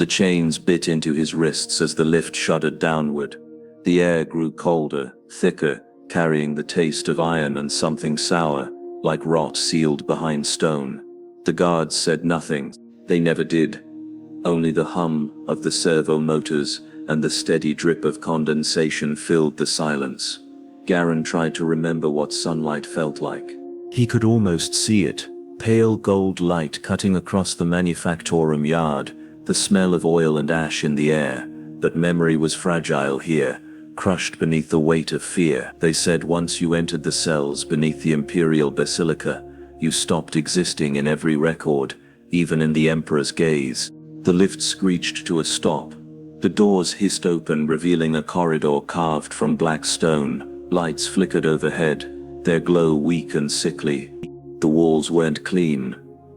The chains bit into his wrists as the lift shuddered downward. The air grew colder, thicker, carrying the taste of iron and something sour, like rot sealed behind stone. The guards said nothing. They never did. Only the hum of the servo motors and the steady drip of condensation filled the silence. Garen tried to remember what sunlight felt like. He could almost see it, pale gold light cutting across the manufactorum yard, the smell of oil and ash in the air. But memory was fragile here, crushed beneath the weight of fear. They said once you entered the cells beneath the Imperial Basilica, you stopped existing in every record, even in the Emperor's gaze. The lift screeched to a stop. The doors hissed open, revealing a corridor carved from black stone. Lights flickered overhead, their glow weak and sickly. The walls weren't clean.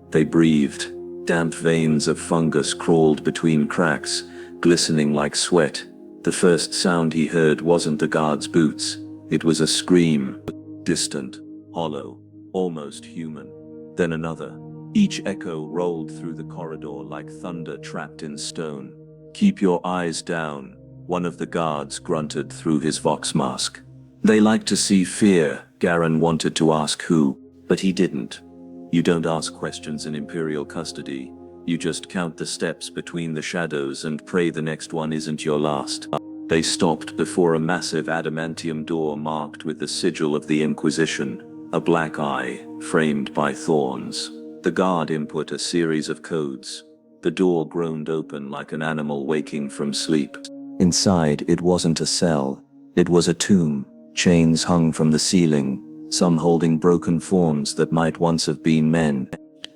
They breathed. Damp veins of fungus crawled between cracks, glistening like sweat. The first sound he heard wasn't the guard's boots. It was a scream. Distant, hollow, almost human. Then another. Each echo rolled through the corridor like thunder trapped in stone. "Keep your eyes down," one of the guards grunted through his vox mask. They like to see fear. Garen wanted to ask who, but he didn't. You don't ask questions in Imperial custody. You just count the steps between the shadows and pray the next one isn't your last. They stopped before a massive adamantium door marked with the sigil of the Inquisition, a black eye, framed by thorns. The guard input a series of codes. The door groaned open like an animal waking from sleep. Inside, it wasn't a cell. It was a tomb. Chains hung from the ceiling, some holding broken forms that might once have been men.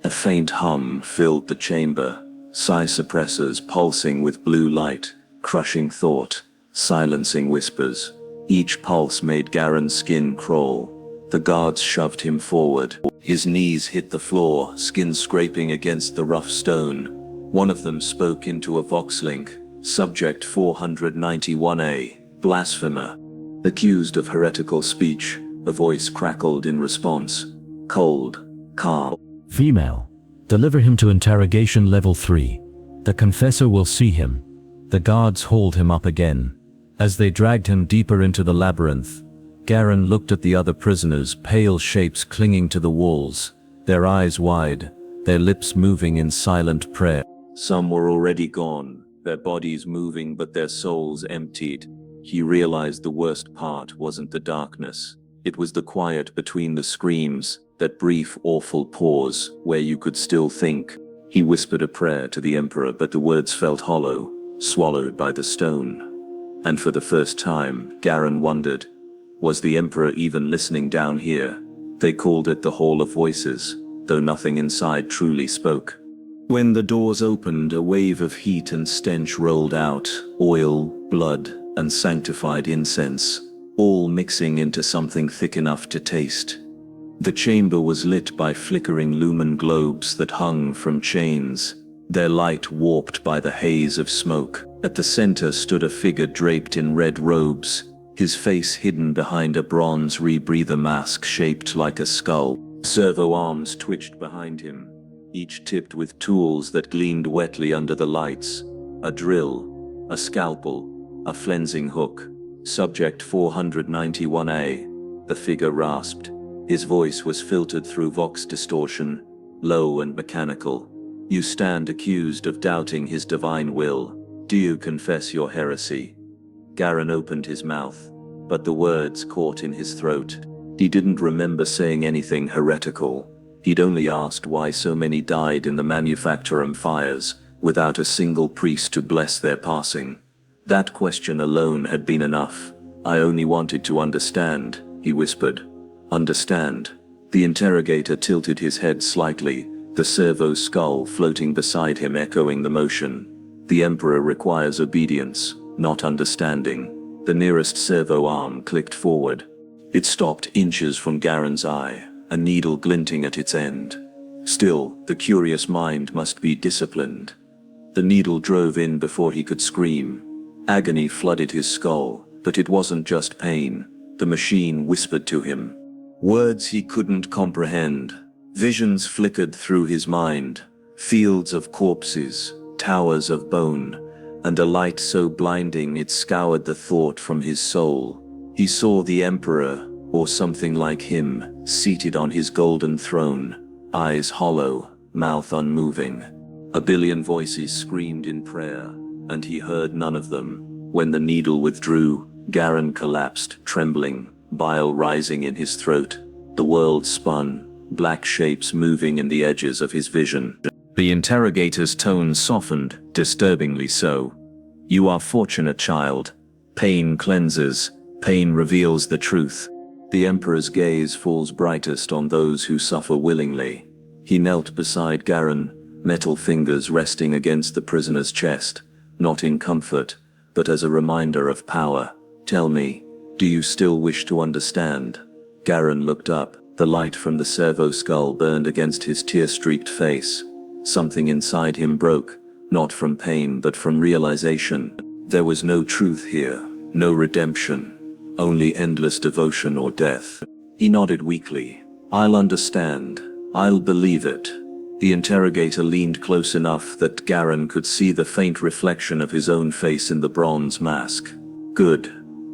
A faint hum filled the chamber, psi suppressors pulsing with blue light, crushing thought, silencing whispers. Each pulse made Garen's skin crawl. The guards shoved him forward. His knees hit the floor, skin scraping against the rough stone. One of them spoke into a voxlink. Subject 491A, blasphemer. Accused of heretical speech, a voice crackled in response. Cold, calm. Female. Deliver him to interrogation level 3. The confessor will see him. The guards hauled him up again. As they dragged him deeper into the labyrinth, Garen looked at the other prisoners, pale shapes clinging to the walls, their eyes wide, their lips moving in silent prayer. Some were already gone, their bodies moving but their souls emptied. He realized the worst part wasn't the darkness. It was the quiet between the screams, that brief, awful pause where you could still think. He whispered a prayer to the Emperor, but the words felt hollow, swallowed by the stone. And for the first time, Garen wondered, was the Emperor even listening down here? They called it the Hall of Voices, though nothing inside truly spoke. When the doors opened, a wave of heat and stench rolled out, oil, blood, and sanctified incense, all mixing into something thick enough to taste. The chamber was lit by flickering lumen globes that hung from chains, their light warped by the haze of smoke. At the center stood a figure draped in red robes, his face hidden behind a bronze rebreather mask shaped like a skull. Servo arms twitched behind him, each tipped with tools that gleamed wetly under the lights. A drill, a scalpel, a flensing hook. Subject 491A, the figure rasped. His voice was filtered through vox distortion, low and mechanical. You stand accused of doubting his divine will. Do you confess your heresy? Garen opened his mouth, but the words caught in his throat. He didn't remember saying anything heretical. He'd only asked why so many died in the manufactorum fires, without a single priest to bless their passing. That question alone had been enough. I only wanted to understand, he whispered. Understand. The interrogator tilted his head slightly, the servo skull floating beside him echoing the motion. The Emperor requires obedience, not understanding. The nearest servo arm clicked forward. It stopped inches from Garen's eye, a needle glinting at its end. Still, the curious mind must be disciplined. The needle drove in before he could scream. Agony flooded his skull, but it wasn't just pain. The machine whispered to him. Words he couldn't comprehend. Visions flickered through his mind. Fields of corpses, towers of bone, and a light so blinding it scoured the thought from his soul. He saw the Emperor, or something like him, seated on his golden throne, eyes hollow, mouth unmoving. A billion voices screamed in prayer, and he heard none of them. When the needle withdrew, Garen collapsed, trembling, bile rising in his throat. The world spun, black shapes moving in the edges of his vision. The interrogator's tone softened, disturbingly so. "You are fortunate, child. Pain cleanses, pain reveals the truth." The Emperor's gaze falls brightest on those who suffer willingly. He knelt beside Garen, metal fingers resting against the prisoner's chest, not in comfort, but as a reminder of power. "Tell me, do you still wish to understand?" Garen looked up. The light from the servo skull burned against his tear-streaked face. Something inside him broke, not from pain but from realization. There was no truth here, no redemption, only endless devotion or death. He nodded weakly. "I'll understand. I'll believe it." The interrogator leaned close enough that Garen could see the faint reflection of his own face in the bronze mask. "Good.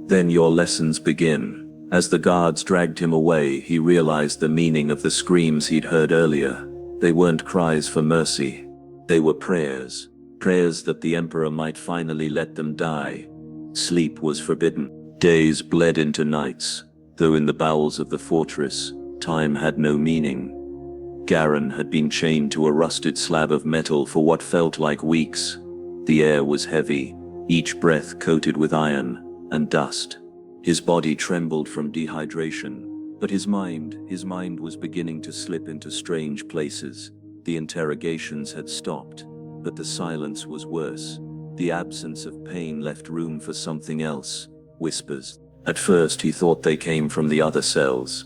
Then your lessons begin." As the guards dragged him away, he realized the meaning of the screams he'd heard earlier. They weren't cries for mercy. They were prayers. Prayers that the Emperor might finally let them die. Sleep was forbidden. Days bled into nights, though in the bowels of the fortress, time had no meaning. Garen had been chained to a rusted slab of metal for what felt like weeks. The air was heavy, each breath coated with iron and dust. His body trembled from dehydration, but his mind was beginning to slip into strange places. The interrogations had stopped, but the silence was worse. The absence of pain left room for something else. Whispers. At first he thought they came from the other cells.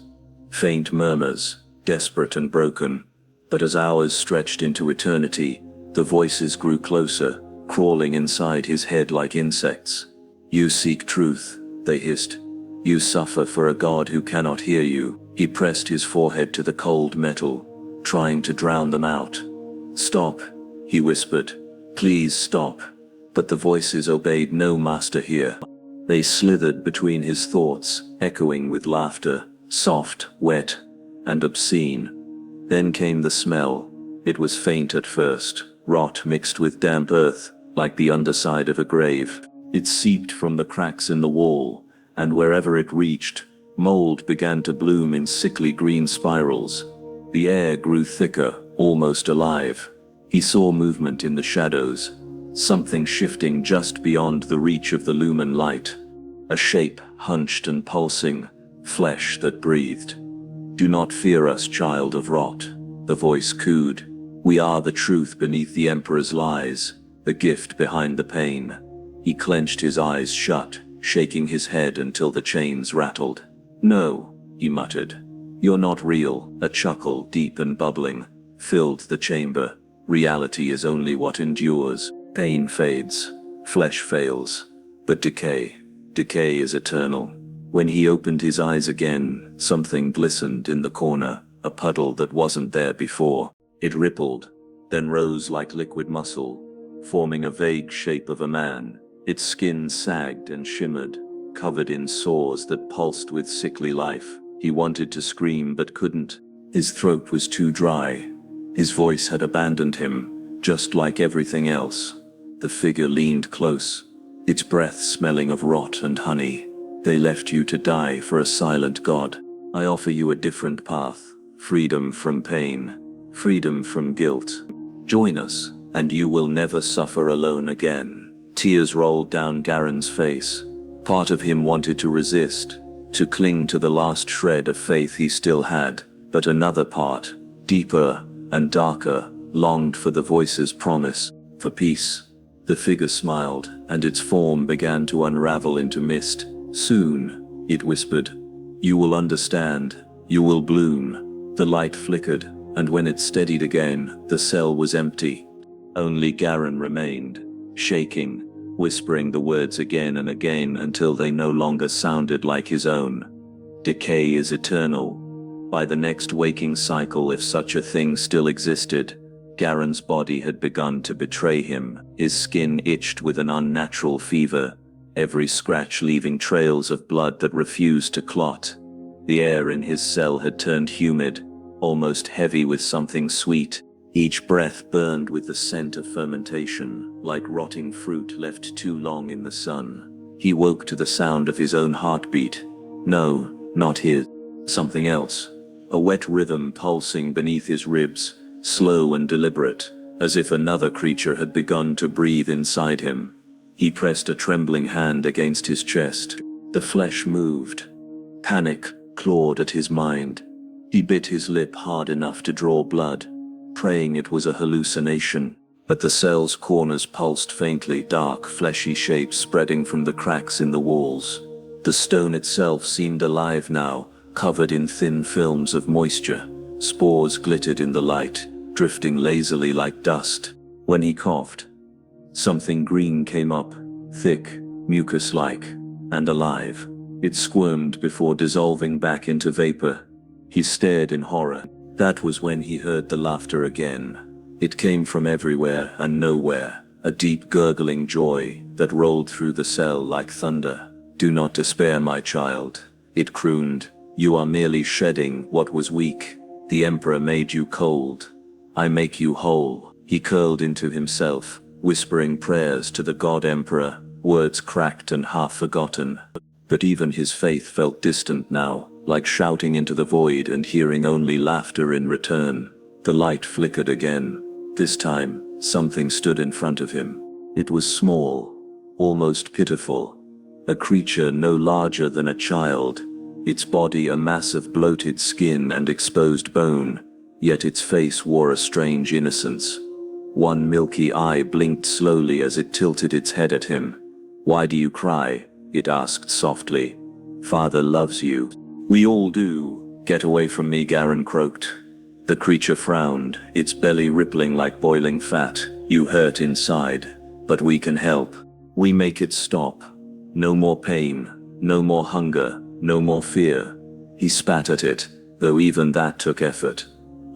Faint murmurs, desperate and broken. But as hours stretched into eternity, the voices grew closer, crawling inside his head like insects. "You seek truth," they hissed. "You suffer for a god who cannot hear you." He pressed his forehead to the cold metal, trying to drown them out. "Stop," he whispered. "Please stop." But the voices obeyed no master here. They slithered between his thoughts, echoing with laughter, soft, wet, and obscene. Then came the smell. It was faint at first, rot mixed with damp earth, like the underside of a grave. It seeped from the cracks in the wall, and wherever it reached, mold began to bloom in sickly green spirals. The air grew thicker, almost alive. He saw movement in the shadows, something shifting just beyond the reach of the lumen light. A shape, hunched and pulsing, flesh that breathed. "Do not fear us, child of rot," the voice cooed. "We are the truth beneath the Emperor's lies, the gift behind the pain." He clenched his eyes shut, shaking his head until the chains rattled. "No," he muttered. "You're not real." A chuckle, deep and bubbling, filled the chamber. "Reality is only what endures. Pain fades, flesh fails, but decay is eternal." When he opened his eyes again, something glistened in the corner, a puddle that wasn't there before. It rippled, then rose like liquid muscle, forming a vague shape of a man. Its skin sagged and shimmered, covered in sores that pulsed with sickly life. He wanted to scream but couldn't. His throat was too dry. His voice had abandoned him, just like everything else. The figure leaned close, its breath smelling of rot and honey. "They left you to die for a silent god. I offer you a different path. Freedom from pain. Freedom from guilt. Join us, and you will never suffer alone again." Tears rolled down Garen's face. Part of him wanted to resist, to cling to the last shred of faith he still had, but another part, deeper and darker, longed for the voice's promise, for peace. The figure smiled, and its form began to unravel into mist. "Soon," it whispered, "you will understand. You will bloom." The light flickered, and when it steadied again, the cell was empty. Only Garen remained, shaking, whispering the words again and again until they no longer sounded like his own. "Decay is eternal. By the next waking cycle, if such a thing still existed, Garen's body had begun to betray him. His skin itched with an unnatural fever, every scratch leaving trails of blood that refused to clot. The air in his cell had turned humid, almost heavy with something sweet. Each breath burned with the scent of fermentation, like rotting fruit left too long in the sun. He woke to the sound of his own heartbeat. No, not his. Something else. A wet rhythm pulsing beneath his ribs, slow and deliberate, as if another creature had begun to breathe inside him. He pressed a trembling hand against his chest. The flesh moved. Panic clawed at his mind. He bit his lip hard enough to draw blood, praying it was a hallucination. But the cell's corners pulsed faintly, dark, fleshy shapes spreading from the cracks in the walls. The stone itself seemed alive now, covered in thin films of moisture. Spores glittered in the light, drifting lazily like dust. When he coughed, something green came up, thick, mucus-like, and alive. It squirmed before dissolving back into vapor. He stared in horror. That was when he heard the laughter again. It came from everywhere and nowhere, a deep gurgling joy that rolled through the cell like thunder. "Do not despair, my child," it crooned. "You are merely shedding what was weak. The Emperor made you cold. I make you whole." He curled into himself, whispering prayers to the God Emperor, words cracked and half forgotten. But even his faith felt distant now, like shouting into the void and hearing only laughter in return. The light flickered again. This time, something stood in front of him. It was small, almost pitiful. A creature no larger than a child, its body a mass of bloated skin and exposed bone, yet its face wore a strange innocence. One milky eye blinked slowly as it tilted its head at him. "Why do you cry?" it asked softly. "Father loves you." "We all do." "Get away from me," Garen croaked. The creature frowned, its belly rippling like boiling fat. "You hurt inside, but we can help. We make it stop. No more pain, no more hunger, no more fear." He spat at it, though even that took effort.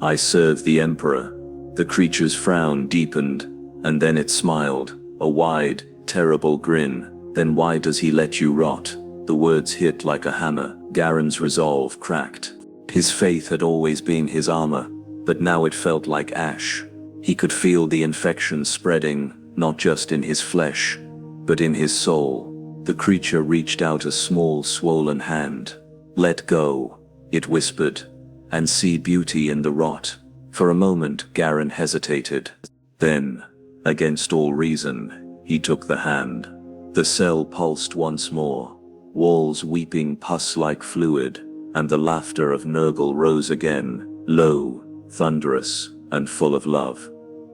"I serve the Emperor." The creature's frown deepened, and then it smiled, a wide, terrible grin. "Then why does he let you rot?" The words hit like a hammer. Garen's resolve cracked. His faith had always been his armor, but now it felt like ash. He could feel the infection spreading, not just in his flesh, but in his soul. The creature reached out a small, swollen hand. "Let go," it whispered, "and see beauty in the rot." For a moment, Garen hesitated. Then, against all reason, he took the hand. The cell pulsed once more, walls weeping pus-like fluid, and the laughter of Nurgle rose again, low, thunderous, and full of love.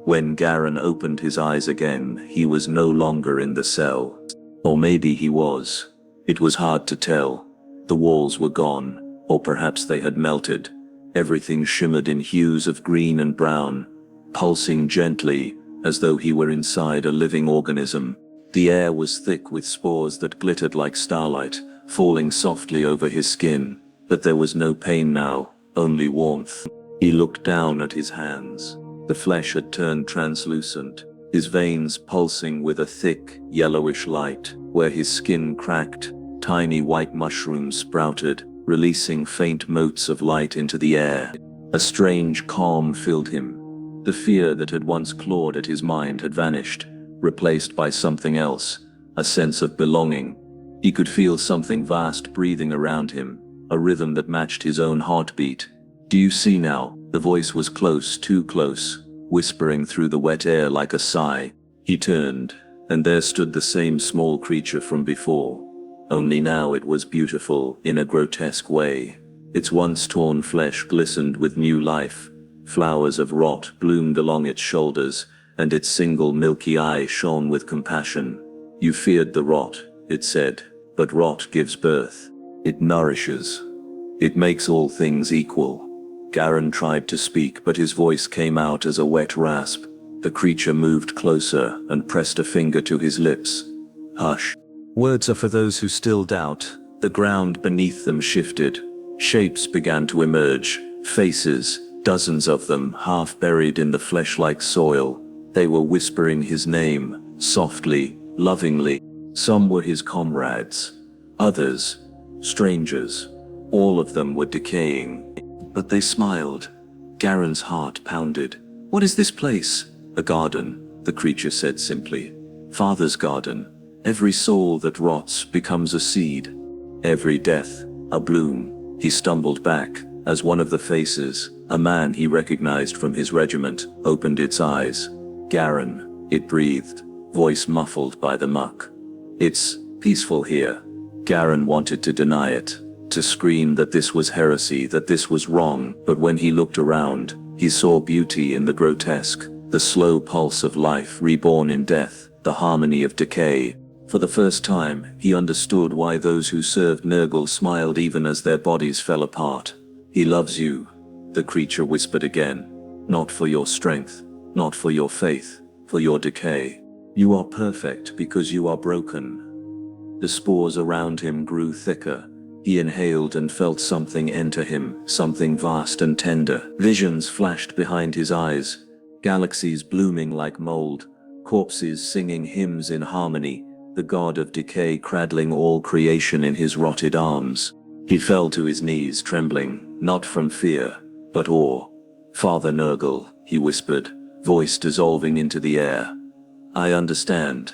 When Garen opened his eyes again, he was no longer in the cell. Or maybe he was. It was hard to tell. The walls were gone, or perhaps they had melted. Everything shimmered in hues of green and brown, pulsing gently, as though he were inside a living organism. The air was thick with spores that glittered like starlight, falling softly over his skin. But there was no pain now, only warmth. He looked down at his hands. The flesh had turned translucent, his veins pulsing with a thick, yellowish light. Where his skin cracked, tiny white mushrooms sprouted, releasing faint motes of light into the air. A strange calm filled him. The fear that had once clawed at his mind had vanished, replaced by something else, a sense of belonging. He could feel something vast breathing around him, a rhythm that matched his own heartbeat. "Do you see now?" The voice was close, too close, whispering through the wet air like a sigh. He turned, and there stood the same small creature from before. Only now it was beautiful in a grotesque way. Its once torn flesh glistened with new life. Flowers of rot bloomed along its shoulders, and its single milky eye shone with compassion. "You feared the rot," it said, "but rot gives birth. It nourishes. It makes all things equal." Garen tried to speak, but his voice came out as a wet rasp. The creature moved closer and pressed a finger to his lips. "Hush. Words are for those who still doubt." The ground beneath them shifted. Shapes began to emerge, faces, Dozens of them, half buried in the flesh-like soil. They were whispering his name, softly, lovingly. Some were his comrades. Others, strangers. All of them were decaying. But they smiled. Garen's heart pounded. "What is this place?" "A garden," the creature said simply. "Father's garden. Every soul that rots becomes a seed. Every death, a bloom." He stumbled back, as one of the faces, a man he recognized from his regiment, opened its eyes. "Garen," it breathed, voice muffled by the muck. "It's peaceful here." Garen wanted to deny it, to scream that this was heresy, that this was wrong, but when he looked around, he saw beauty in the grotesque, the slow pulse of life reborn in death, the harmony of decay. For the first time, he understood why those who served Nurgle smiled even as their bodies fell apart. "He loves you," the creature whispered again. "Not for your strength, not for your faith, for your decay. You are perfect because you are broken." The spores around him grew thicker. He inhaled and felt something enter him, something vast and tender. Visions flashed behind his eyes, galaxies blooming like mold, corpses singing hymns in harmony, the god of decay cradling all creation in his rotted arms. He fell to his knees trembling, not from fear, but awe. "Father Nurgle," he whispered, voice dissolving into the air. "I understand."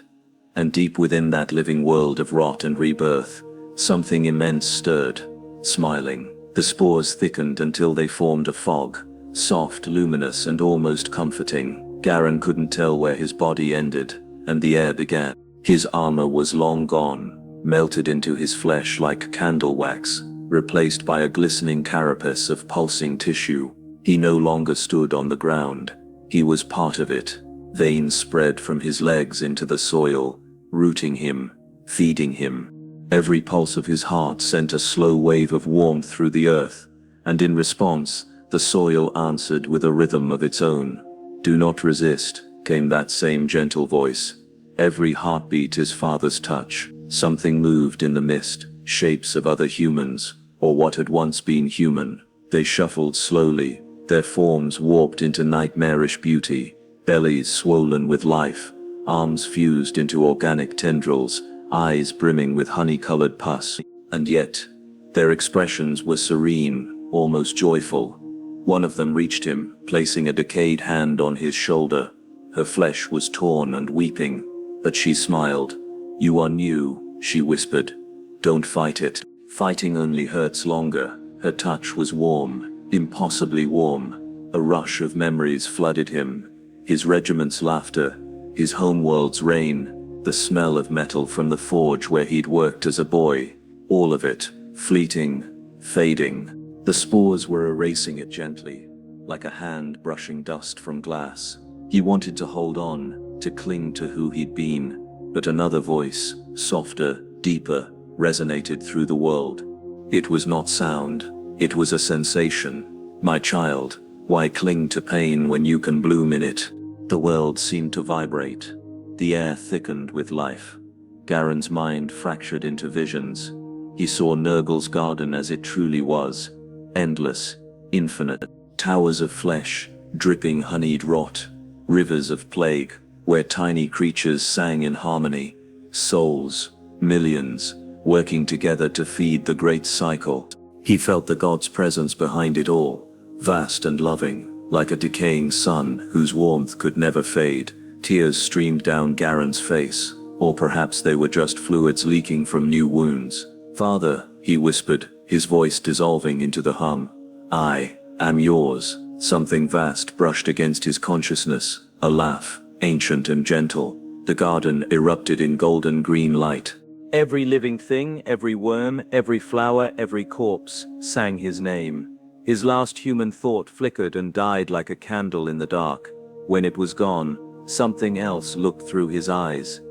And deep within that living world of rot and rebirth, something immense stirred, smiling. The spores thickened until they formed a fog, soft, luminous, and almost comforting. Garen couldn't tell where his body ended, and the air began. His armor was long gone, melted into his flesh like candle wax, replaced by a glistening carapace of pulsing tissue. He no longer stood on the ground. He was part of it. Veins spread from his legs into the soil, rooting him, feeding him. Every pulse of his heart sent a slow wave of warmth through the earth, and in response, the soil answered with a rhythm of its own. "Do not resist," came that same gentle voice. Every heartbeat is Father's touch. Something moved in the mist, shapes of other humans, or what had once been human. They shuffled slowly, their forms warped into nightmarish beauty, bellies swollen with life, arms fused into organic tendrils, eyes brimming with honey-colored pus. And yet, their expressions were serene, almost joyful. One of them reached him, placing a decayed hand on his shoulder. Her flesh was torn and weeping, but she smiled. "You are new," she whispered. "Don't fight it. Fighting only hurts longer." Her touch was warm, impossibly warm. A rush of memories flooded him. His regiment's laughter, his homeworld's rain, the smell of metal from the forge where he'd worked as a boy. All of it, fleeting, fading. The spores were erasing it gently, like a hand brushing dust from glass. He wanted to hold on, to cling to who he'd been, but another voice, softer, deeper, resonated through the world. It was not sound, it was a sensation. "My child, why cling to pain when you can bloom in it?" The world seemed to vibrate. The air thickened with life. Garen's mind fractured into visions. He saw Nurgle's garden as it truly was. Endless, infinite. Towers of flesh, dripping honeyed rot. Rivers of plague, where tiny creatures sang in harmony. Souls, millions, working together to feed the great cycle. He felt the god's presence behind it all, vast and loving, like a decaying sun whose warmth could never fade. Tears streamed down Garen's face, or perhaps they were just fluids leaking from new wounds. "Father," he whispered, his voice dissolving into the hum. "I am yours." Something vast brushed against his consciousness, a laugh, ancient and gentle. The garden erupted in golden green light. Every living thing, every worm, every flower, every corpse, sang his name. His last human thought flickered and died like a candle in the dark. When it was gone, something else looked through his eyes.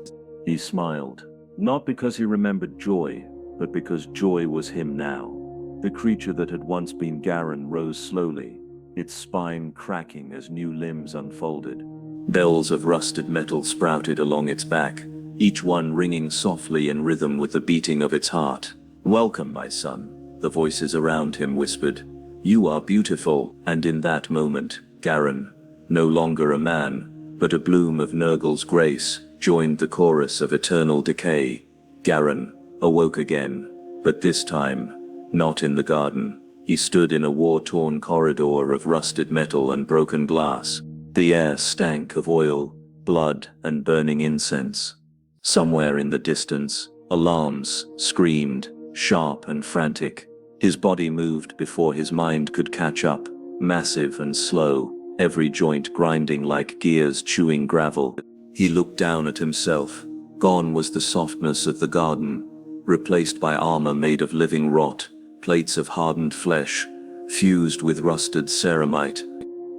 He smiled, not because he remembered joy, but because joy was him now. The creature that had once been Garen rose slowly, its spine cracking as new limbs unfolded. Bells of rusted metal sprouted along its back, each one ringing softly in rhythm with the beating of its heart. "Welcome, my son," the voices around him whispered. "You are beautiful," and in that moment, Garen, no longer a man, but a bloom of Nurgle's grace, joined the chorus of eternal decay. Garen awoke again, but this time, not in the garden. He stood in a war-torn corridor of rusted metal and broken glass. The air stank of oil, blood, and burning incense. Somewhere in the distance, alarms screamed, sharp and frantic. His body moved before his mind could catch up, massive and slow, every joint grinding like gears chewing gravel. He looked down at himself. Gone was the softness of the garden, replaced by armor made of living rot, plates of hardened flesh, fused with rusted ceramite.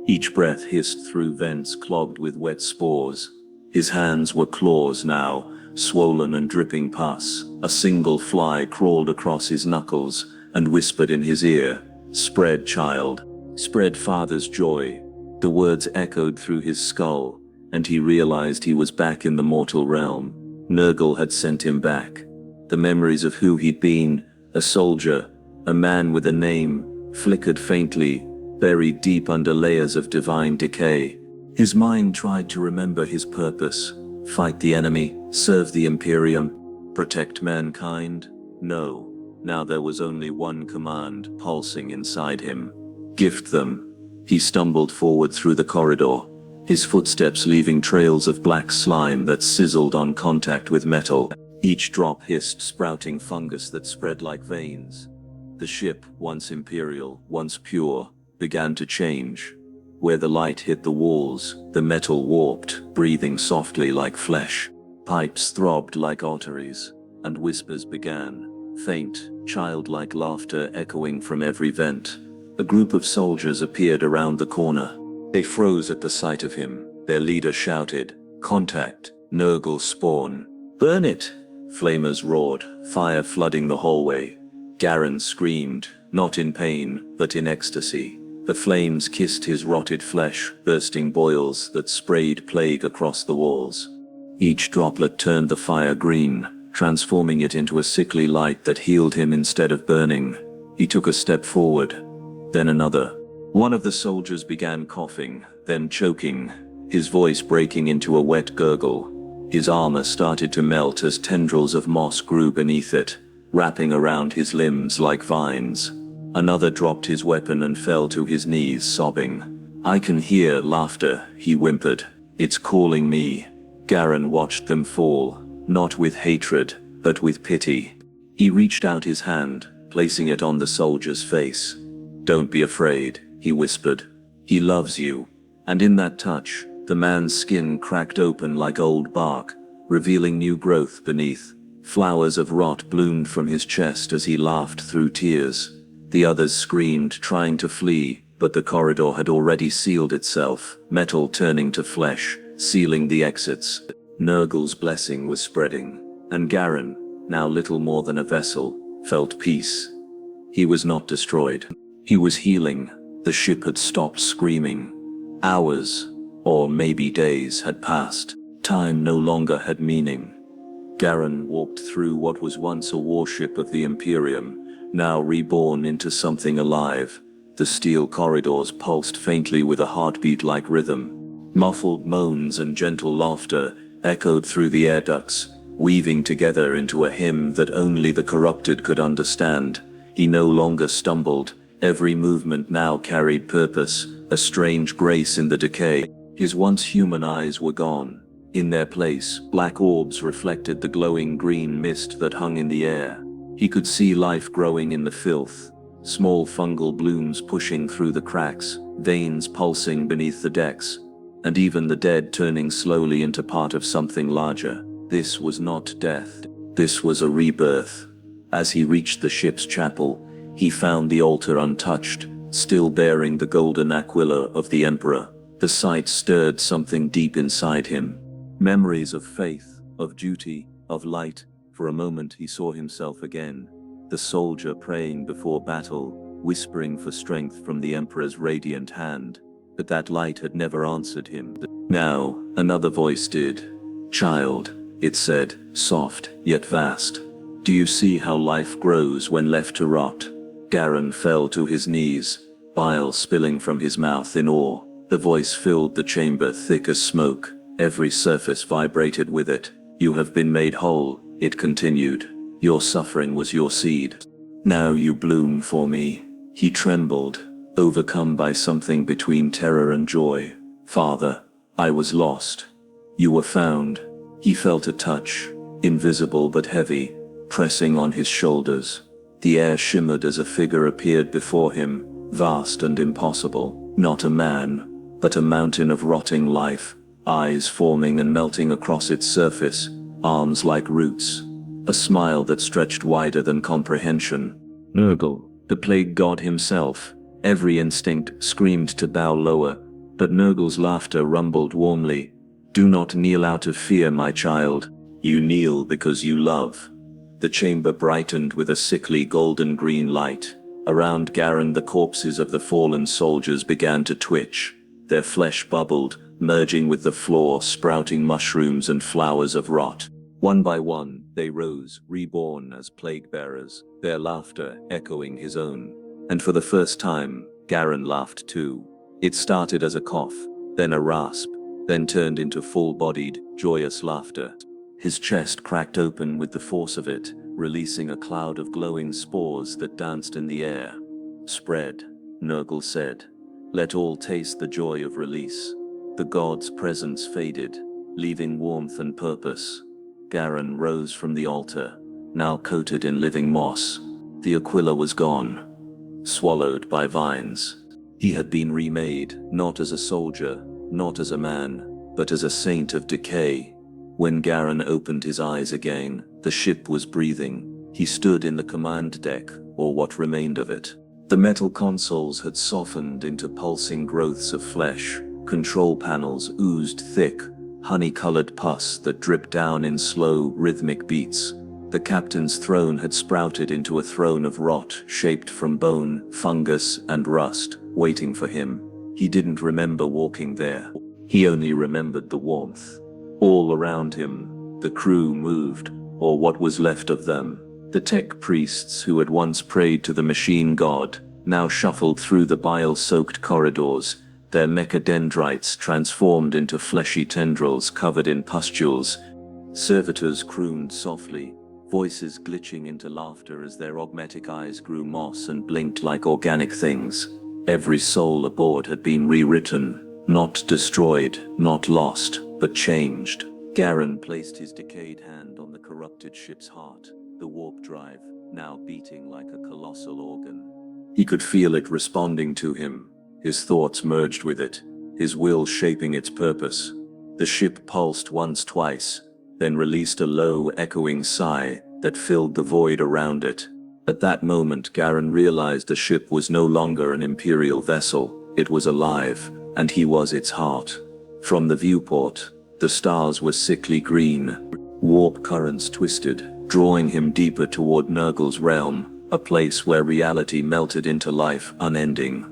Each breath hissed through vents clogged with wet spores. His hands were claws now, swollen and dripping pus. A single fly crawled across his knuckles and whispered in his ear, "Spread, child. Spread father's joy." The words echoed through his skull, and he realized he was back in the mortal realm. Nurgle had sent him back. The memories of who he'd been, a soldier, a man with a name, flickered faintly, buried deep under layers of divine decay. His mind tried to remember his purpose: fight the enemy, serve the Imperium, protect mankind. No, now there was only one command pulsing inside him: gift them. He stumbled forward through the corridor, his footsteps leaving trails of black slime that sizzled on contact with metal. Each drop hissed sprouting fungus that spread like veins. The ship, once Imperial, once pure, began to change. Where the light hit the walls, the metal warped, breathing softly like flesh. Pipes throbbed like arteries, and whispers began, faint, childlike laughter echoing from every vent. A group of soldiers appeared around the corner. They froze at the sight of him. Their leader shouted, "Contact, Nurgle's spawn." "Burn it!" Flamers roared, fire flooding the hallway. Garen screamed, not in pain, but in ecstasy. The flames kissed his rotted flesh, bursting boils that sprayed plague across the walls. Each droplet turned the fire green, transforming it into a sickly light that healed him instead of burning. He took a step forward, then another. One of the soldiers began coughing, then choking, his voice breaking into a wet gurgle. His armor started to melt as tendrils of moss grew beneath it, wrapping around his limbs like vines. Another dropped his weapon and fell to his knees, sobbing. "I can hear laughter," he whimpered. "It's calling me." Garen watched them fall, not with hatred, but with pity. He reached out his hand, placing it on the soldier's face. "Don't be afraid," he whispered. "He loves you." And in that touch, the man's skin cracked open like old bark, revealing new growth beneath. Flowers of rot bloomed from his chest as he laughed through tears. The others screamed, trying to flee, but the corridor had already sealed itself, metal turning to flesh, sealing the exits. Nurgle's blessing was spreading, and Garen, now little more than a vessel, felt peace. He was not destroyed. He was healing. The ship had stopped screaming. Hours, or maybe days, had passed. Time no longer had meaning. Garen walked through what was once a warship of the Imperium, now reborn into something alive. The steel corridors pulsed faintly with a heartbeat-like rhythm. Muffled moans and gentle laughter echoed through the air ducts, weaving together into a hymn that only the corrupted could understand. He no longer stumbled. Every movement now carried purpose, a strange grace in the decay. His once human eyes were gone. In their place, black orbs reflected the glowing green mist that hung in the air. He could see life growing in the filth, small fungal blooms pushing through the cracks, veins pulsing beneath the decks, and even the dead turning slowly into part of something larger. This was not death. This was a rebirth. As he reached the ship's chapel, he found the altar untouched, still bearing the golden aquila of the Emperor. The sight stirred something deep inside him. Memories of faith, of duty, of light. For a moment he saw himself again, the soldier praying before battle, whispering for strength from the Emperor's radiant hand. But that light had never answered him. Now, another voice did. "Child," it said, soft, yet vast. "Do you see how life grows when left to rot?" Garen fell to his knees. bile spilling from his mouth in awe. The voice filled the chamber thick as smoke. Every surface vibrated with it. "You have been made whole," it continued. "Your suffering was your seed. Now you bloom for me." He trembled, overcome by something between terror and joy. "Father, I was lost. You were found." He felt a touch, invisible but heavy, pressing on his shoulders. The air shimmered as a figure appeared before him, vast and impossible. Not a man, but a mountain of rotting life, eyes forming and melting across its surface, arms like roots. A smile that stretched wider than comprehension. Nurgle, the plague god himself. Every instinct screamed to bow lower, but Nurgle's laughter rumbled warmly. "Do not kneel out of fear, my child. You kneel because you love." The chamber brightened with a sickly golden-green light. Around Garen, the corpses of the fallen soldiers began to twitch. Their flesh bubbled, merging with the floor, sprouting mushrooms and flowers of rot. One by one, they rose, reborn as plague-bearers, their laughter echoing his own. And for the first time, Garen laughed too. It started as a cough, then a rasp, then turned into full-bodied, joyous laughter. His chest cracked open with the force of it, releasing a cloud of glowing spores that danced in the air. "Spread," Nurgle said. "Let all taste the joy of release." The god's presence faded, leaving warmth and purpose. Garen rose from the altar, now coated in living moss. The Aquila was gone, swallowed by vines. He had been remade, not as a soldier, not as a man, but as a saint of decay. When Garen opened his eyes again, the ship was breathing. He stood in the command deck, or what remained of it. The metal consoles had softened into pulsing growths of flesh. Control panels oozed thick, honey-colored pus that dripped down in slow, rhythmic beats. The captain's throne had sprouted into a throne of rot, shaped from bone, fungus, and rust, waiting for him. He didn't remember walking there. He only remembered the warmth. All around him, the crew moved, or what was left of them. The tech priests who had once prayed to the machine god, now shuffled through the bile-soaked corridors, their mechadendrites transformed into fleshy tendrils covered in pustules. Servitors crooned softly, voices glitching into laughter as their augmetic eyes grew moss and blinked like organic things. Every soul aboard had been rewritten, not destroyed, not lost, but changed. Garen placed his decayed hand on the corrupted ship's heart, the warp drive, now beating like a colossal organ. He could feel it responding to him, his thoughts merged with it, his will shaping its purpose. The ship pulsed once, twice, then released a low, echoing sigh that filled the void around it. At that moment, Garen realized the ship was no longer an Imperial vessel. It was alive, and he was its heart. From the viewport, the stars were sickly green. Warp currents twisted, drawing him deeper toward Nurgle's realm, a place where reality melted into life, unending.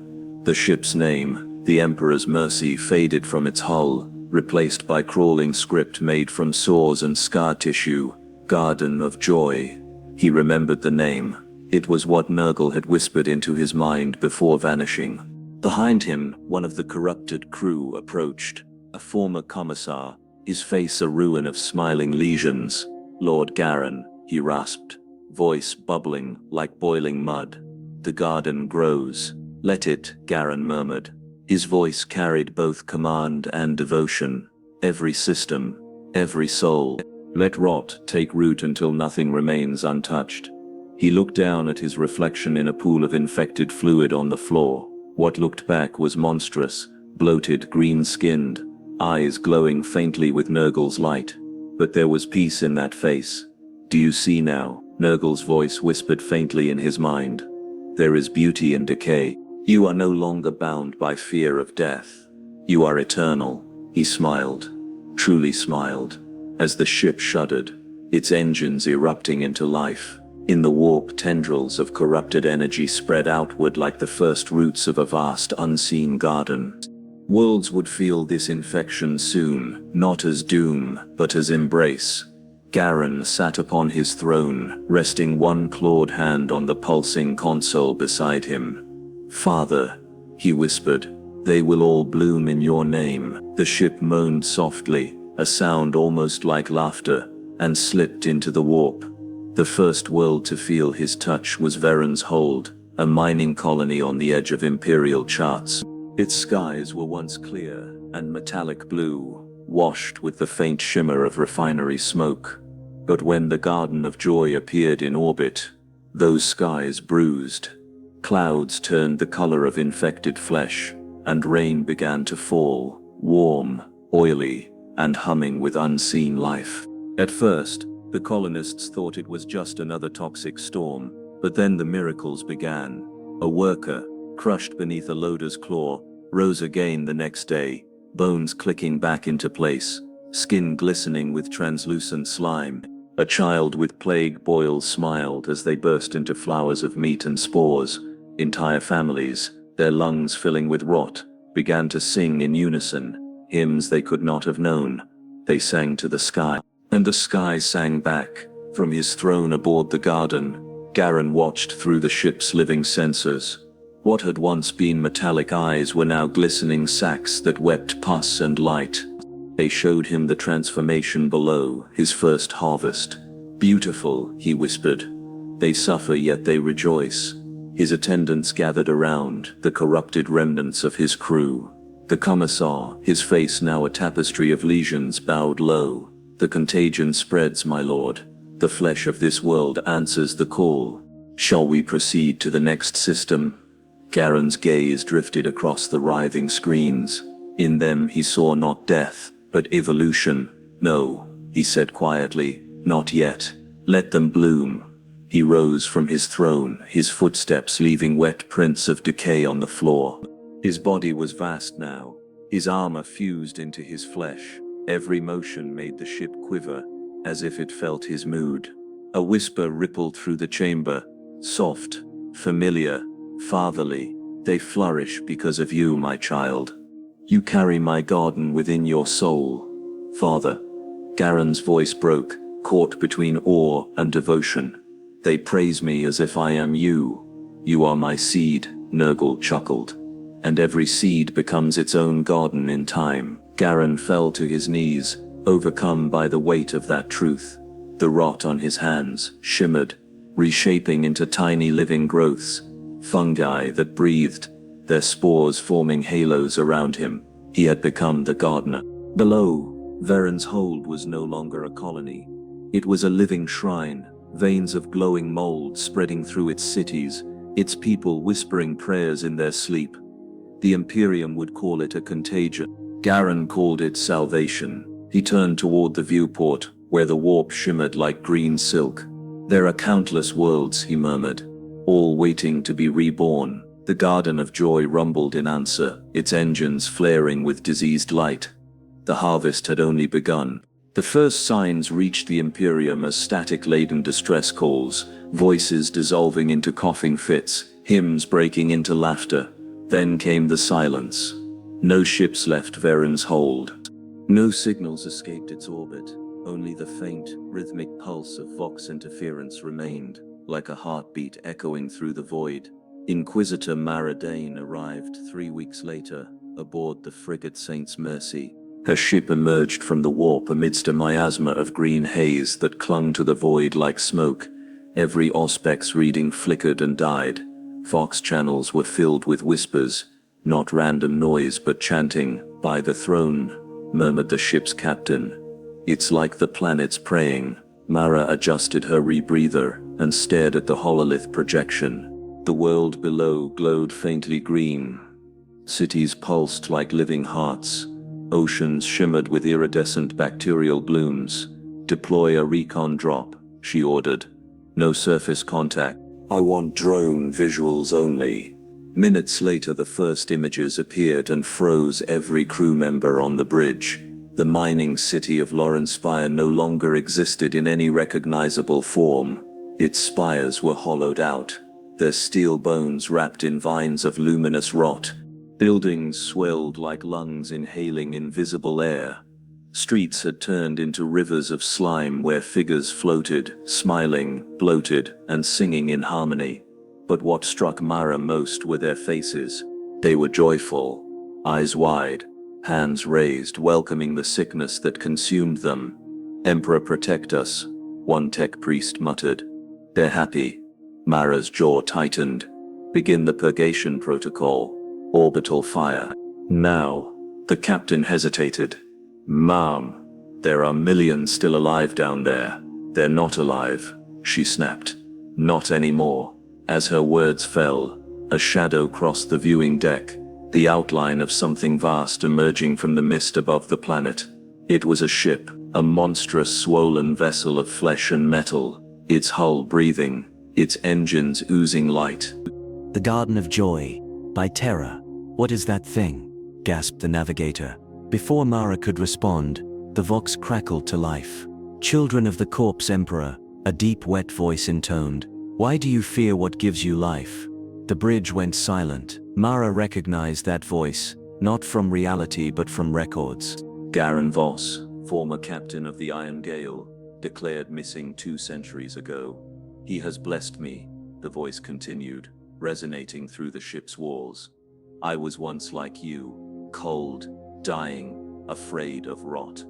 The ship's name, the Emperor's Mercy, faded from its hull, replaced by crawling script made from sores and scar tissue. Garden of Joy. He remembered the name. It was what Nurgle had whispered into his mind before vanishing. Behind him, one of the corrupted crew approached. A former commissar, his face a ruin of smiling lesions. "Lord Garen," he rasped, voice bubbling like boiling mud. "The garden grows. Let it," Garen murmured. His voice carried both command and devotion. "Every system, every soul. Let rot take root until nothing remains untouched." He looked down at his reflection in a pool of infected fluid on the floor. What looked back was monstrous, bloated, green-skinned, eyes glowing faintly with Nurgle's light. But there was peace in that face. "Do you see now?" Nurgle's voice whispered faintly in his mind. "There is beauty in decay. You are no longer bound by fear of death. You are eternal." He smiled, truly smiled, as the ship shuddered, its engines erupting into life. In the warp, tendrils of corrupted energy spread outward like the first roots of a vast unseen garden. Worlds would feel this infection soon, not as doom, but as embrace. Garen sat upon his throne, resting one clawed hand on the pulsing console beside him. "Father," he whispered. "They will all bloom in your name." The ship moaned softly, a sound almost like laughter, and slipped into the warp. The first world to feel his touch was Veren's Hold, a mining colony on the edge of Imperial charts. Its skies were once clear and metallic blue, washed with the faint shimmer of refinery smoke. But when the Garden of Joy appeared in orbit, those skies bruised. Clouds turned the color of infected flesh, and rain began to fall, warm, oily, and humming with unseen life. At first, the colonists thought it was just another toxic storm, but then the miracles began. A worker, crushed beneath a loader's claw, rose again the next day, bones clicking back into place, skin glistening with translucent slime. A child with plague boils smiled as they burst into flowers of meat and spores. Entire families, their lungs filling with rot, began to sing in unison, hymns they could not have known. They sang to the sky, and the sky sang back. From his throne aboard the garden, Garen watched through the ship's living sensors. What had once been metallic eyes were now glistening sacs that wept pus and light. They showed him the transformation below, his first harvest. "Beautiful," he whispered. "They suffer yet they rejoice." His attendants gathered around, the corrupted remnants of his crew. The commissar, his face now a tapestry of lesions, bowed low. "The contagion spreads, my lord. The flesh of this world answers the call. Shall we proceed to the next system?" Garen's gaze drifted across the writhing screens. In them he saw not death, but evolution. "No," he said quietly, "not yet. Let them bloom." He rose from his throne, his footsteps leaving wet prints of decay on the floor. His body was vast now, his armor fused into his flesh. Every motion made the ship quiver, as if it felt his mood. A whisper rippled through the chamber, soft, familiar, fatherly. "They flourish because of you, my child. You carry my garden within your soul." "Father." Garen's voice broke, caught between awe and devotion. "They praise me as if I am you." "You are my seed," Nurgle chuckled. "And every seed becomes its own garden in time." Garen fell to his knees, overcome by the weight of that truth. The rot on his hands shimmered, reshaping into tiny living growths, fungi that breathed, their spores forming halos around him. He had become the gardener. Below, Veren's Hold was no longer a colony. It was a living shrine, veins of glowing mold spreading through its cities, its people whispering prayers in their sleep. The Imperium would call it a contagion. Garen called it salvation. He turned toward the viewport, where the warp shimmered like green silk. "There are countless worlds," he murmured, "all waiting to be reborn." The Garden of Joy rumbled in answer, its engines flaring with diseased light. The harvest had only begun. The first signs reached the Imperium as static-laden distress calls, voices dissolving into coughing fits, hymns breaking into laughter. Then came the silence. No ships left Veren's Hold. No signals escaped its orbit. Only the faint, rhythmic pulse of Vox interference remained, like a heartbeat echoing through the void. Inquisitor Mara Dane arrived 3 weeks later, aboard the frigate Saint's Mercy. Her ship emerged from the warp amidst a miasma of green haze that clung to the void like smoke. Every Auspex reading flickered and died. Vox channels were filled with whispers, not random noise but chanting. "By the throne," murmured the ship's captain. "It's like the planets praying." Mara adjusted her rebreather and stared at the hololith projection. The world below glowed faintly green. Cities pulsed like living hearts. Oceans shimmered with iridescent bacterial blooms. "Deploy a recon drop," she ordered. "No surface contact. I want drone visuals only." Minutes later the first images appeared and froze every crew member on the bridge. The mining city of Lawrencefire no longer existed in any recognizable form. Its spires were hollowed out, their steel bones wrapped in vines of luminous rot. Buildings swelled like lungs inhaling invisible air. Streets had turned into rivers of slime where figures floated, smiling, bloated, and singing in harmony. But what struck Mara most were their faces. They were joyful, eyes wide, hands raised, welcoming the sickness that consumed them. "Emperor, protect us," one tech priest muttered. "They're happy." Mara's jaw tightened. "Begin the purgation protocol. Orbital fire. Now." The captain hesitated. "Ma'am, there are millions still alive down there." "They're not alive," she snapped. "Not anymore." As her words fell, a shadow crossed the viewing deck, the outline of something vast emerging from the mist above the planet. It was a ship, a monstrous swollen vessel of flesh and metal, its hull breathing, its engines oozing light. "The Garden of Joy, by Terra. What is that thing?" gasped the navigator. Before Mara could respond, the Vox crackled to life. "Children of the corpse, Emperor," a deep wet voice intoned. "Why do you fear what gives you life?" The bridge went silent. Mara recognized that voice, not from reality but from records. Garen Voss, former captain of the Iron Gale, declared missing 2 centuries ago. "He has blessed me," the voice continued, resonating through the ship's walls. "I was once like you, cold, dying, afraid of rot.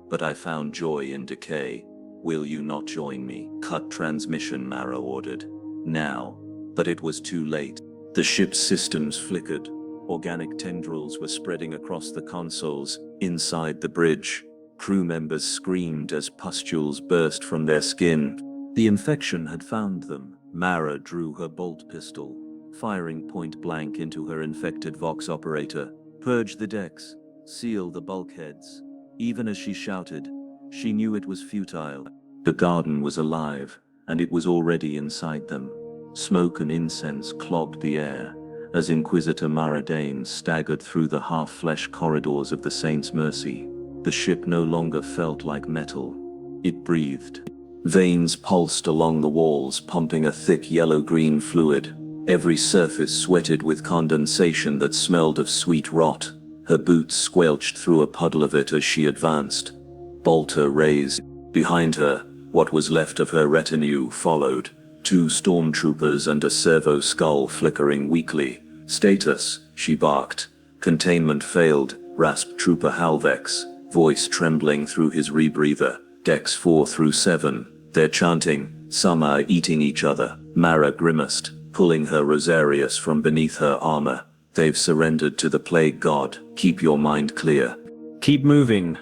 But I found joy in decay. Will you not join me?" "Cut transmission," Mara ordered. "Now." But it was too late. The ship's systems flickered. Organic tendrils were spreading across the consoles. Inside the bridge, crew members screamed as pustules burst from their skin. The infection had found them. Mara drew her bolt pistol, firing point blank into her infected Vox operator. "Purge the decks, seal the bulkheads." Even as she shouted, she knew it was futile. The garden was alive, and it was already inside them. Smoke and incense clogged the air, as Inquisitor Mara Dane staggered through the half-flesh corridors of the Saint's Mercy. The ship no longer felt like metal. It breathed. Veins pulsed along the walls, pumping a thick yellow-green fluid. Every surface sweated with condensation that smelled of sweet rot. Her boots squelched through a puddle of it as she advanced. Bolter raised. Behind her, what was left of her retinue followed. 2 stormtroopers and a servo skull flickering weakly. "Status," she barked. "Containment failed," rasped Trooper Halvex, voice trembling through his rebreather. "Decks 4 through 7. They're chanting. Some are eating each other." Mara grimaced, pulling her Rosarius from beneath her armor. "They've surrendered to the plague god. Keep your mind clear. Keep moving."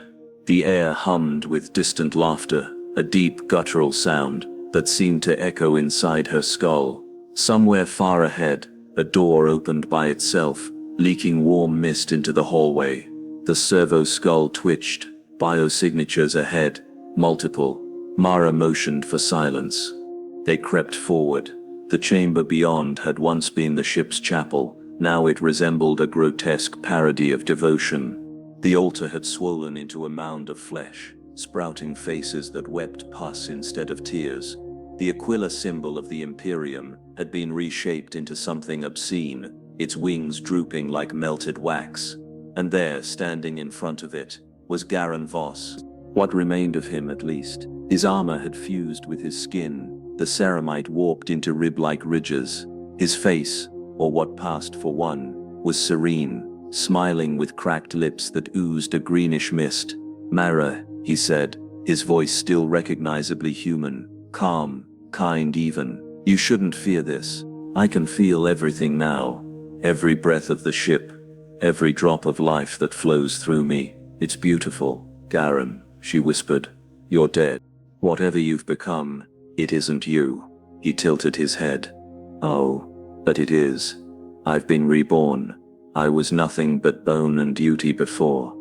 The air hummed with distant laughter, a deep guttural sound that seemed to echo inside her skull. Somewhere far ahead, a door opened by itself, leaking warm mist into the hallway. The servo skull twitched, biosignatures ahead, multiple. Mara motioned for silence. They crept forward. The chamber beyond had once been the ship's chapel. Now it resembled a grotesque parody of devotion. The altar had swollen into a mound of flesh, sprouting faces that wept pus instead of tears. The Aquila symbol of the Imperium had been reshaped into something obscene, its wings drooping like melted wax. And there, standing in front of it, was Garen Voss. What remained of him, at least. His armor had fused with his skin, the ceramite warped into rib-like ridges. His face, or what passed for one, was serene, smiling with cracked lips that oozed a greenish mist. "Mara," he said, his voice still recognizably human, calm, kind even. "You shouldn't fear this. I can feel everything now. Every breath of the ship, every drop of life that flows through me. It's beautiful, Garen," she whispered. "You're dead. Whatever you've become, it isn't you." He tilted his head. "Oh, but it is. I've been reborn. I was nothing but bone and duty before.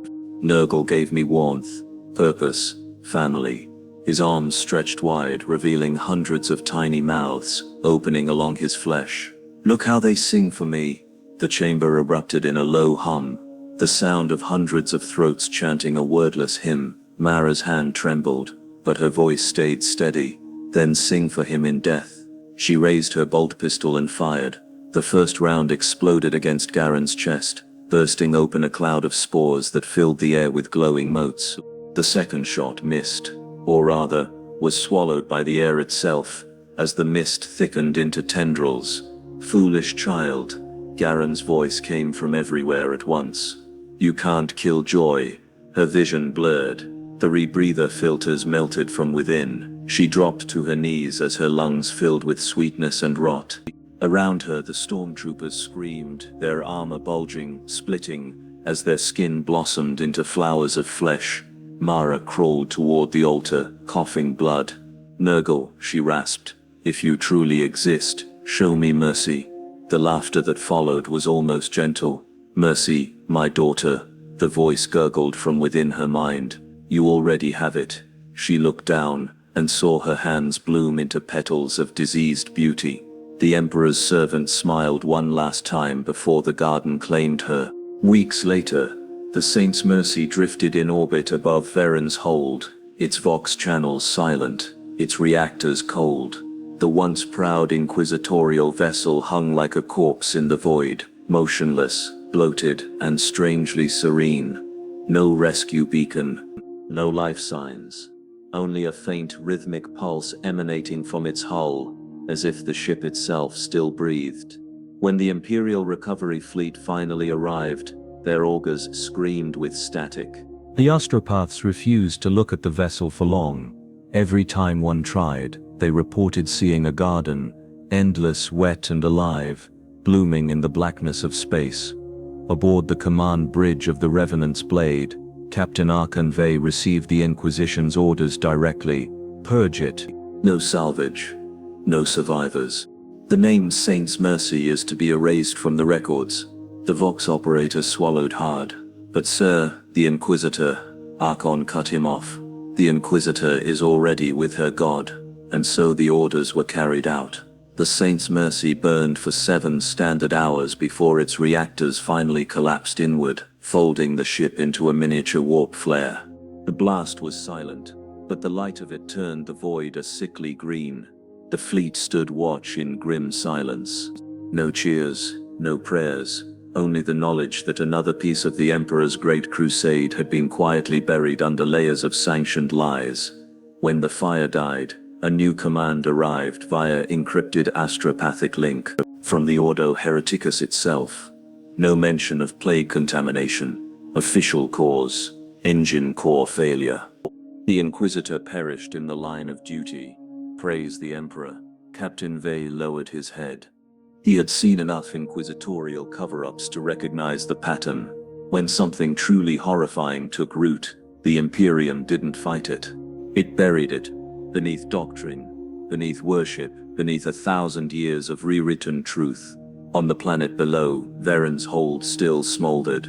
Nurgle gave me warmth, purpose, family." His arms stretched wide, revealing hundreds of tiny mouths, opening along his flesh. "Look how they sing for me." The chamber erupted in a low hum, the sound of hundreds of throats chanting a wordless hymn. Mara's hand trembled, but her voice stayed steady. "Then sing for him in death." She raised her bolt pistol and fired. The first round exploded against Garen's chest, bursting open a cloud of spores that filled the air with glowing motes. The second shot missed, or rather, was swallowed by the air itself, as the mist thickened into tendrils. "Foolish child," Garen's voice came from everywhere at once. You can't kill joy. Her vision blurred. The rebreather filters melted from within. She dropped to her knees as her lungs filled with sweetness and rot. Around her, the stormtroopers screamed, their armor bulging, splitting, as their skin blossomed into flowers of flesh. Mara crawled toward the altar, coughing blood. Nurgle, she rasped, if you truly exist, show me mercy. The laughter that followed was almost gentle. Mercy, my daughter, the voice gurgled from within her mind. You already have it. She looked down and saw her hands bloom into petals of diseased beauty. The Emperor's servant smiled one last time before the garden claimed her. Weeks later, the Saint's Mercy drifted in orbit above Varen's hold, its Vox channels silent, its reactors cold. The once proud inquisitorial vessel hung like a corpse in the void, motionless, bloated, and strangely serene. No rescue beacon, no life signs, only a faint rhythmic pulse emanating from its hull, as if the ship itself still breathed. When the Imperial recovery fleet finally arrived, their augurs screamed with static. The astropaths refused to look at the vessel for long. Every time one tried, they reported seeing a garden, endless, wet and alive, blooming in the blackness of space. Aboard the command bridge of the Revenant's Blade, Captain Arkanvey received the Inquisition's orders directly. Purge it. No salvage. No survivors. The name Saint's Mercy is to be erased from the records. The Vox operator swallowed hard. But sir, the Inquisitor, Archon cut him off. The Inquisitor is already with her god, and so the orders were carried out. The Saint's Mercy burned for 7 standard hours before its reactors finally collapsed inward, folding the ship into a miniature warp flare. The blast was silent, but the light of it turned the void a sickly green. The fleet stood watch in grim silence. No cheers, no prayers, only the knowledge that another piece of the Emperor's great crusade had been quietly buried under layers of sanctioned lies. When the fire died, a new command arrived via encrypted astropathic link from the Ordo Hereticus itself. No mention of plague contamination. Official cause: engine core failure. The Inquisitor perished in the line of duty. Praise the Emperor. Captain Vey lowered his head. He had seen enough inquisitorial cover-ups to recognize the pattern. When something truly horrifying took root, the Imperium didn't fight it. It buried it, beneath doctrine, beneath worship, beneath 1,000 years of rewritten truth. On the planet below, Varen's hold still smoldered.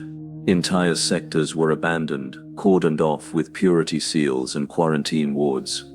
Entire sectors were abandoned, cordoned off with purity seals and quarantine wards.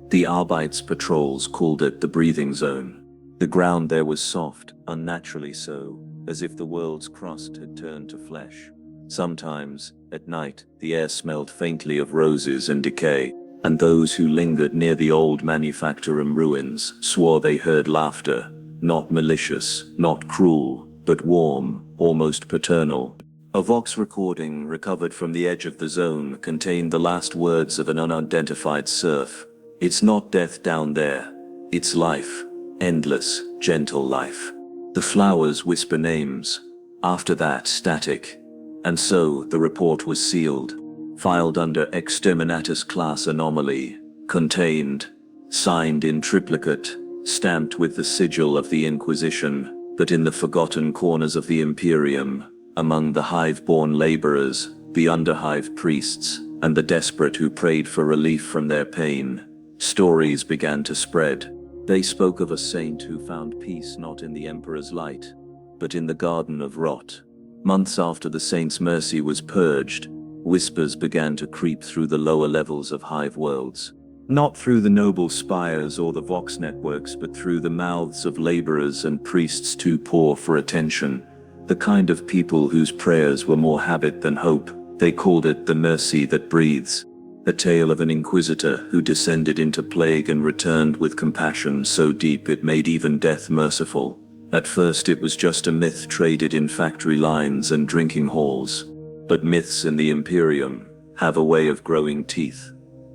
The Arbites patrols called it the breathing zone. The ground there was soft, unnaturally so, as if the world's crust had turned to flesh. Sometimes, at night, the air smelled faintly of roses and decay, and those who lingered near the old manufactorum ruins swore they heard laughter, not malicious, not cruel, but warm, almost paternal. A Vox recording recovered from the edge of the zone contained the last words of an unidentified serf. It's not death down there, it's life. Endless, gentle life. The flowers whisper names. After that, static. And so, the report was sealed. Filed under Exterminatus Class Anomaly. Contained. Signed in triplicate. Stamped with the sigil of the Inquisition. But in the forgotten corners of the Imperium, among the hive-born laborers, the underhive priests, and the desperate who prayed for relief from their pain, stories began to spread. They spoke of a saint who found peace not in the Emperor's light, but in the Garden of Rot. Months after the Saint's Mercy was purged, whispers began to creep through the lower levels of hive worlds. Not through the noble spires or the Vox networks, but through the mouths of laborers and priests too poor for attention. The kind of people whose prayers were more habit than hope. They called it the mercy that breathes. A tale of an inquisitor who descended into plague and returned with compassion so deep it made even death merciful. At first it was just a myth traded in factory lines and drinking halls. But myths in the Imperium have a way of growing teeth.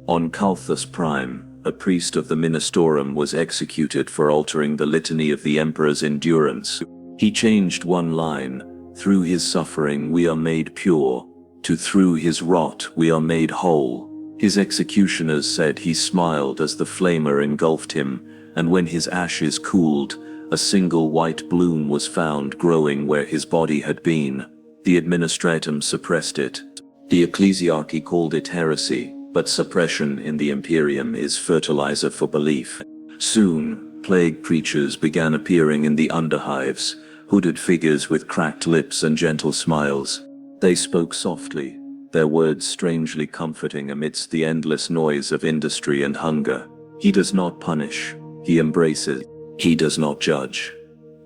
On Calthus Prime, a priest of the Ministorum was executed for altering the litany of the Emperor's endurance. He changed one line, "Through his suffering we are made pure," to "Through his rot we are made whole." His executioners said he smiled as the flamer engulfed him, and when his ashes cooled, a single white bloom was found growing where his body had been. The administratum suppressed it. The ecclesiarchy called it heresy, but suppression in the Imperium is fertilizer for belief. Soon, plague preachers began appearing in the underhives, hooded figures with cracked lips and gentle smiles. They spoke softly, their words strangely comforting amidst the endless noise of industry and hunger. He does not punish, he embraces. He does not judge,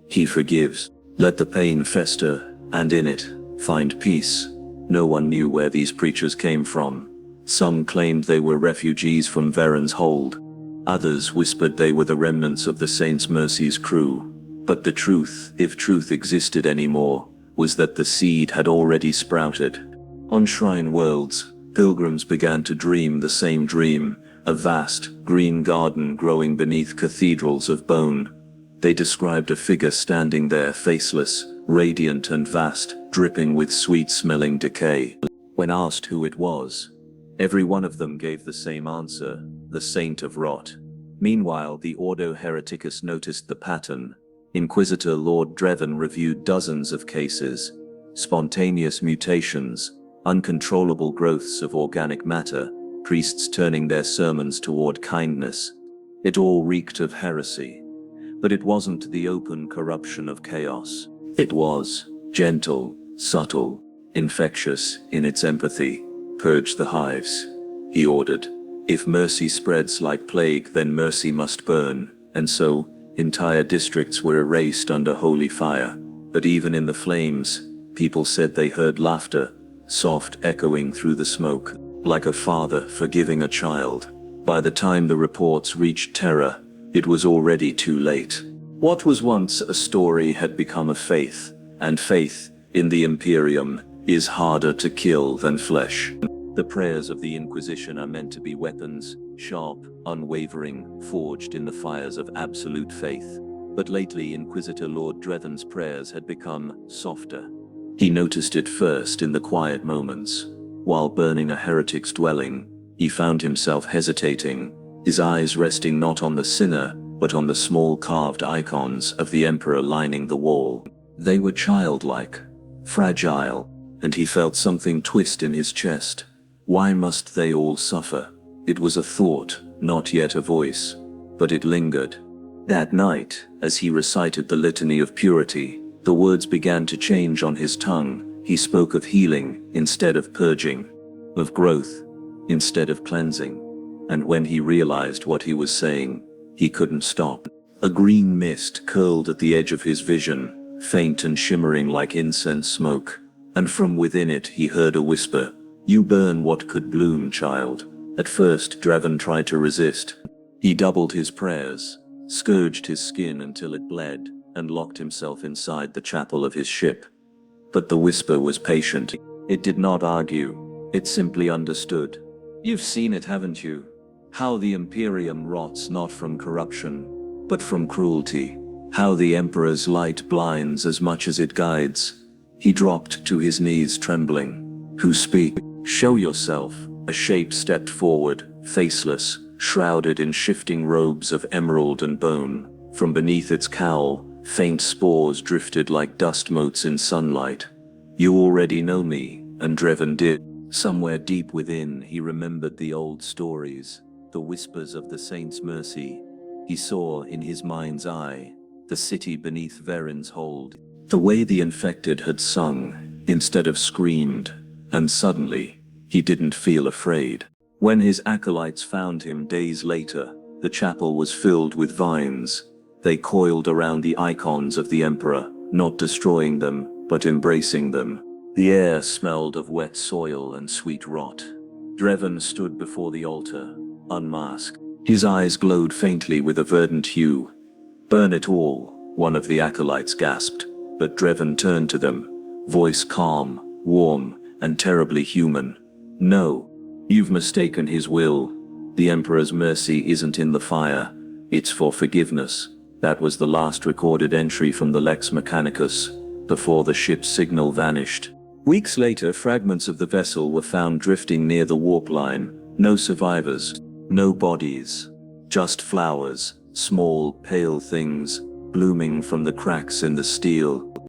he forgives. Let the pain fester, and in it, find peace. No one knew where these preachers came from. Some claimed they were refugees from Varen's hold. Others whispered they were the remnants of the Saints' Mercy's crew. But the truth, if truth existed anymore, was that the seed had already sprouted. On shrine worlds, pilgrims began to dream the same dream, a vast, green garden growing beneath cathedrals of bone. They described a figure standing there, faceless, radiant and vast, dripping with sweet-smelling decay. When asked who it was, every one of them gave the same answer: the Saint of Rot. Meanwhile, the Ordo Hereticus noticed the pattern. Inquisitor Lord Dreven reviewed dozens of cases: spontaneous mutations, uncontrollable growths of organic matter, priests turning their sermons toward kindness. It all reeked of heresy. But it wasn't the open corruption of chaos. It was gentle, subtle, infectious in its empathy. Purge the hives, he ordered. If mercy spreads like plague, then mercy must burn. And so, entire districts were erased under holy fire. But even in the flames, people said they heard laughter, soft echoing through the smoke, like a father forgiving a child. By the time the reports reached Terra, it was already too late. What was once a story had become a faith, and faith, in the Imperium, is harder to kill than flesh. The prayers of the Inquisition are meant to be weapons, sharp, unwavering, forged in the fires of absolute faith. But lately Inquisitor Lord Dreven's prayers had become softer. He noticed it first in the quiet moments. While burning a heretic's dwelling, he found himself hesitating, his eyes resting not on the sinner, but on the small carved icons of the Emperor lining the wall. They were childlike, fragile, and he felt something twist in his chest. Why must they all suffer? It was a thought, not yet a voice, but it lingered. That night, as he recited the Litany of Purity, the words began to change on his tongue. He spoke of healing instead of purging, of growth instead of cleansing. And when he realized what he was saying, he couldn't stop. A green mist curled at the edge of his vision, faint and shimmering like incense smoke. And from within it he heard a whisper, "You burn what could bloom, child." At first Dreven tried to resist. He doubled his prayers, scourged his skin until it bled, and locked himself inside the chapel of his ship. But the whisper was patient. It did not argue. It simply understood. "You've seen it, haven't you? How the Imperium rots not from corruption, but from cruelty. How the Emperor's light blinds as much as it guides." He dropped to his knees, trembling. "Who speak? Show yourself." A shape stepped forward, faceless, shrouded in shifting robes of emerald and bone. From beneath its cowl, faint spores drifted like dust motes in sunlight. "You already know me," and Dreven did. Somewhere deep within, he remembered the old stories, the whispers of the Saint's Mercy. He saw, in his mind's eye, the city beneath Varen's hold, the way the infected had sung, instead of screamed, and suddenly, he didn't feel afraid. When his acolytes found him days later, the chapel was filled with vines. They coiled around the icons of the Emperor, not destroying them, but embracing them. The air smelled of wet soil and sweet rot. Dreven stood before the altar, unmasked. His eyes glowed faintly with a verdant hue. "Burn it all," one of the acolytes gasped, but Dreven turned to them, voice calm, warm, and terribly human. "No, you've mistaken his will. The Emperor's mercy isn't in the fire, it's for forgiveness. That was the last recorded entry from the Lex Mechanicus, before the ship's signal vanished. Weeks later, fragments of the vessel were found drifting near the warp line. No survivors, no bodies, just flowers, small, pale things, blooming from the cracks in the steel.